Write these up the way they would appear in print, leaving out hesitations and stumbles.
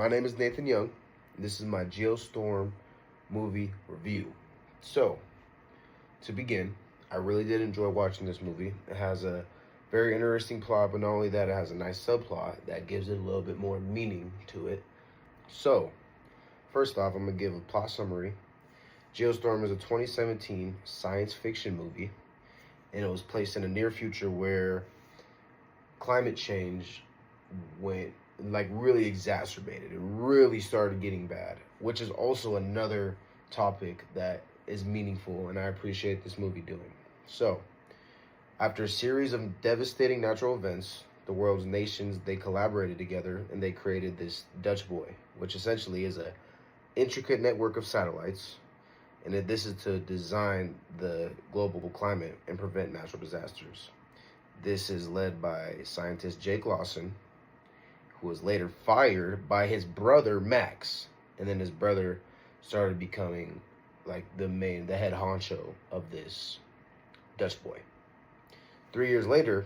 My name is Nathan Young. And this is my Geostorm movie review. So, to begin, I really did enjoy watching this movie. It has a very interesting plot, but not only that, it has a nice subplot that gives it a little bit more meaning to it. So, first off, I'm going to give a plot summary. Geostorm is a 2017 science fiction movie, and it was placed in a near future where climate change went really exacerbated. It really started getting bad, which is also another topic that is meaningful and I appreciate this movie doing. So, after a series of devastating natural events, the world's nations, they collaborated together and they created this Dutch boy, which essentially is a intricate network of satellites, and this is to design the global climate and prevent natural disasters. This is led by scientist Jake Lawson, who was later fired by his brother Max, and then his brother started becoming the head honcho of this Dutch boy. 3 years later,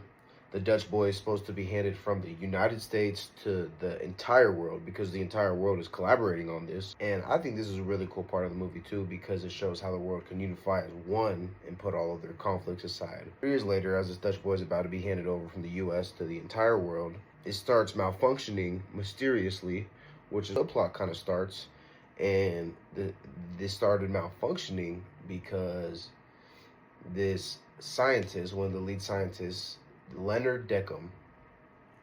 the Dutch boy is supposed to be handed from the United States to the entire world because the entire world is collaborating on this. And I think this is a really cool part of the movie too, because it shows how the world can unify as one and put all of their conflicts aside. 3 years later, as this Dutch boy is about to be handed over from the US to the entire world, it starts malfunctioning mysteriously, which is the plot kind of starts. And this started malfunctioning because this scientist, one of the lead scientists, Leonard Deckham,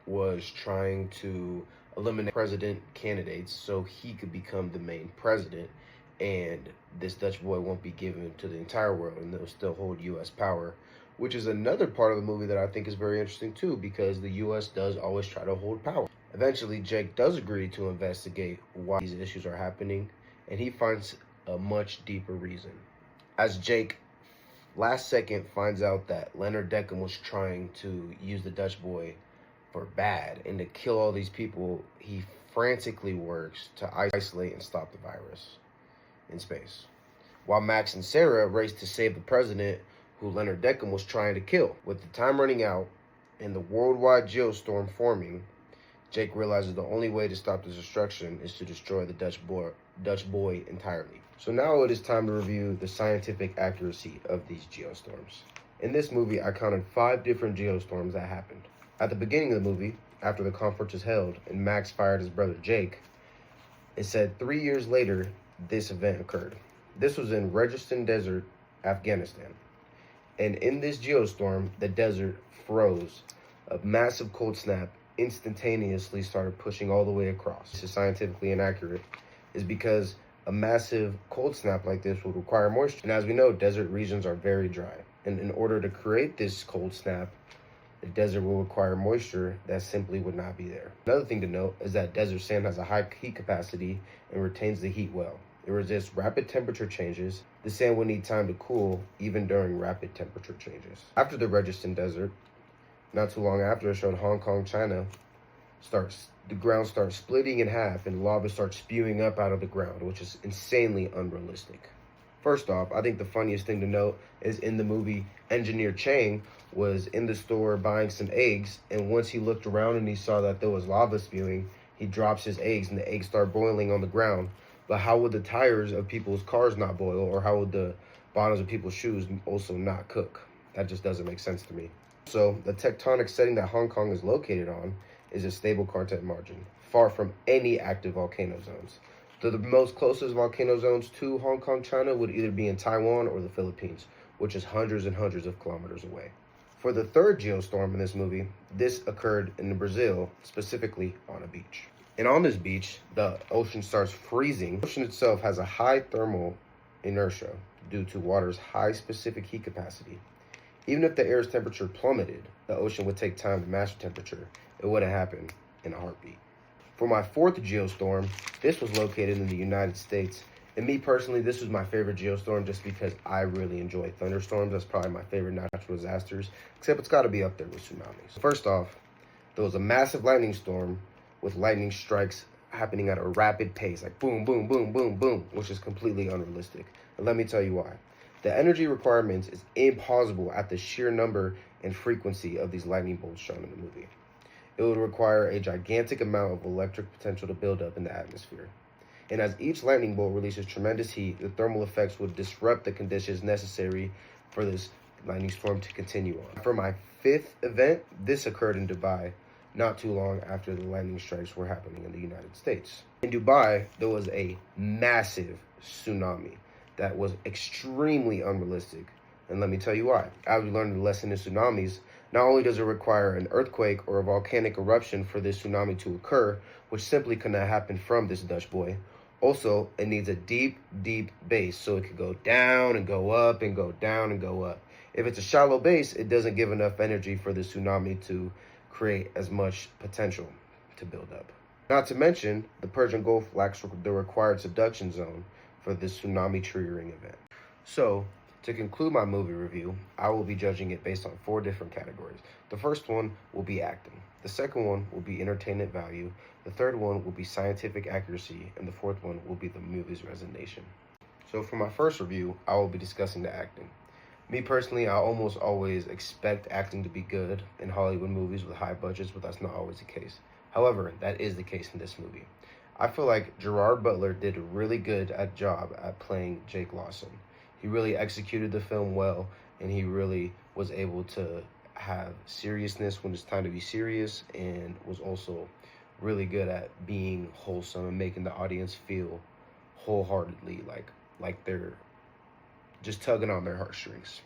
was trying to eliminate president candidates so he could become the main president, and this Dutch boy won't be given to the entire world and they'll still hold US power, which is another part of the movie that I think is very interesting too, because the US does always try to hold power. Eventually, Jake does agree to investigate why these issues are happening, and he finds a much deeper reason. As Jake last second finds out that Leonard Deckham was trying to use the Dutch boy for bad and to kill all these people, he frantically works to isolate and stop the virus in space, while Max and Sarah race to save the president who Leonard Deckham was trying to kill. With the time running out and the worldwide geostorm forming, Jake realizes the only way to stop the destruction is to destroy the Dutch boy entirely. So now it is time to review the scientific accuracy of these geostorms. In this movie, I counted 5 different geostorms that happened. At the beginning of the movie, after the conference was held and Max fired his brother Jake, it said 3 years later, this event occurred. This was in Registan Desert, Afghanistan. And in this geostorm, the desert froze. A massive cold snap instantaneously started pushing all the way across. This is scientifically inaccurate, is because a massive cold snap like this would require moisture. And as we know, desert regions are very dry. And in order to create this cold snap, the desert will require moisture that simply would not be there. Another thing to note is that desert sand has a high heat capacity and retains the heat well. It resists rapid temperature changes. The sand will need time to cool even during rapid temperature changes. After the Registan Desert, not too long after, it showed Hong Kong, China, the ground starts splitting in half and lava starts spewing up out of the ground, which is insanely unrealistic. First off, I think the funniest thing to note is in the movie, Engineer Chang was in the store buying some eggs, and once he looked around and he saw that there was lava spewing, he drops his eggs and the eggs start boiling on the ground. But how would the tires of people's cars not boil, or how would the bottoms of people's shoes also not cook? That just doesn't make sense to me. So the tectonic setting that Hong Kong is located on is a stable contact margin, far from any active volcano zones. The most closest volcano zones to Hong Kong, China would either be in Taiwan or the Philippines, which is hundreds and hundreds of kilometers away. For the third geostorm in this movie, this occurred in Brazil, specifically on a beach. And on this beach, the ocean starts freezing. The ocean itself has a high thermal inertia due to water's high specific heat capacity. Even if the air's temperature plummeted, the ocean would take time to match the temperature. It wouldn't happen in a heartbeat. For my fourth geostorm, this was located in the United States. And me personally, this was my favorite geostorm just because I really enjoy thunderstorms. That's probably my favorite natural disasters, except it's got to be up there with tsunamis. First off, there was a massive lightning storm with lightning strikes happening at a rapid pace, like boom, boom, boom, boom, boom, which is completely unrealistic. And let me tell you why. The energy requirements is impossible at the sheer number and frequency of these lightning bolts shown in the movie. it would require a gigantic amount of electric potential to build up in the atmosphere. And as each lightning bolt releases tremendous heat, the thermal effects would disrupt the conditions necessary for this lightning storm to continue on. For my fifth event, this occurred in Dubai, not too long after the lightning strikes were happening in the United States. In Dubai, there was a massive tsunami that was extremely unrealistic. And let me tell you why. As we learned the lesson in tsunamis, not only does it require an earthquake or a volcanic eruption for this tsunami to occur, which simply could not happen from this Dutch boy, also, it needs a deep, deep base so it could go down and go up and go down and go up. If it's a shallow base, it doesn't give enough energy for the tsunami to create as much potential to build up. Not to mention, the Persian Gulf lacks the required subduction zone for this tsunami triggering event. So, to conclude my movie review, I will be judging it based on 4 different categories. The first one will be acting. The second one will be entertainment value. The third one will be scientific accuracy. And the fourth one will be the movie's resonation. So for my first review, I will be discussing the acting. Me personally, I almost always expect acting to be good in Hollywood movies with high budgets, but that's not always the case. However, that is the case in this movie. I feel like Gerard Butler did a really good job at playing Jake Lawson. He really executed the film well, and he really was able to have seriousness when it's time to be serious, and was also really good at being wholesome and making the audience feel wholeheartedly like they're just tugging on their heartstrings.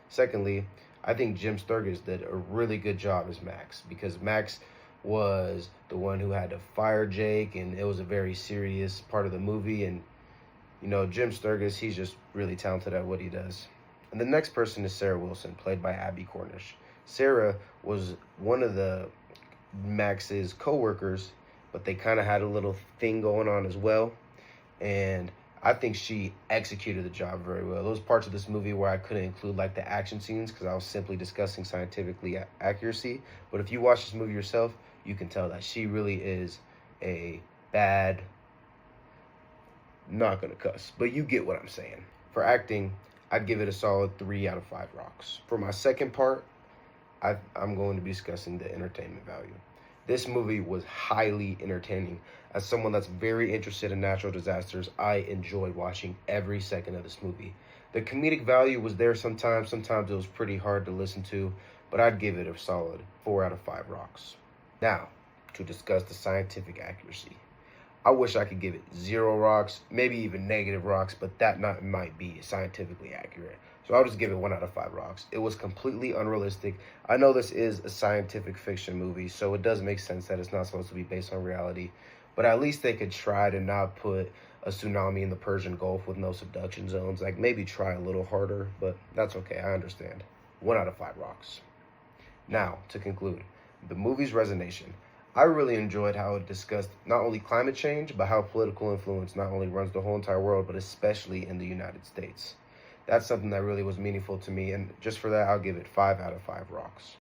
Secondly, I think Jim Sturgis did a really good job as Max, because Max was the one who had to fire Jake, and it was a very serious part of the movie. And you know, Jim Sturgis, he's just really talented at what he does. And the next person is Sarah Wilson, played by Abby Cornish. Sarah was one of the Max's co-workers, but they kind of had a little thing going on as well. And I think she executed the job very well. Those parts of this movie where I couldn't include like the action scenes because I was simply discussing scientifically accuracy. But if you watch this movie yourself, you can tell that she really is a bad, not gonna cuss, but you get what I'm saying. For acting, I'd give it a solid 3 out of 5 rocks. For my second part, I'm going to be discussing the entertainment value. This movie was highly entertaining. As someone that's very interested in natural disasters, I enjoyed watching every second of this movie. The comedic value was there sometimes it was pretty hard to listen to, but I'd give it a solid 4 out of 5 rocks. Now, to discuss the scientific accuracy. I wish I could give it 0 rocks, maybe even negative rocks, but that might be scientifically accurate. So I'll just give it 1 out of 5 rocks. It was completely unrealistic. I know this is a scientific fiction movie, so it does make sense that it's not supposed to be based on reality. But at least they could try to not put a tsunami in the Persian Gulf with no subduction zones. Like, maybe try a little harder, but that's okay, I understand. 1 out of 5 rocks. Now, to conclude, the movie's resonation. I really enjoyed how it discussed not only climate change, but how political influence not only runs the whole entire world, but especially in the United States. That's something that really was meaningful to me, and just for that, I'll give it 5 out of 5 rocks.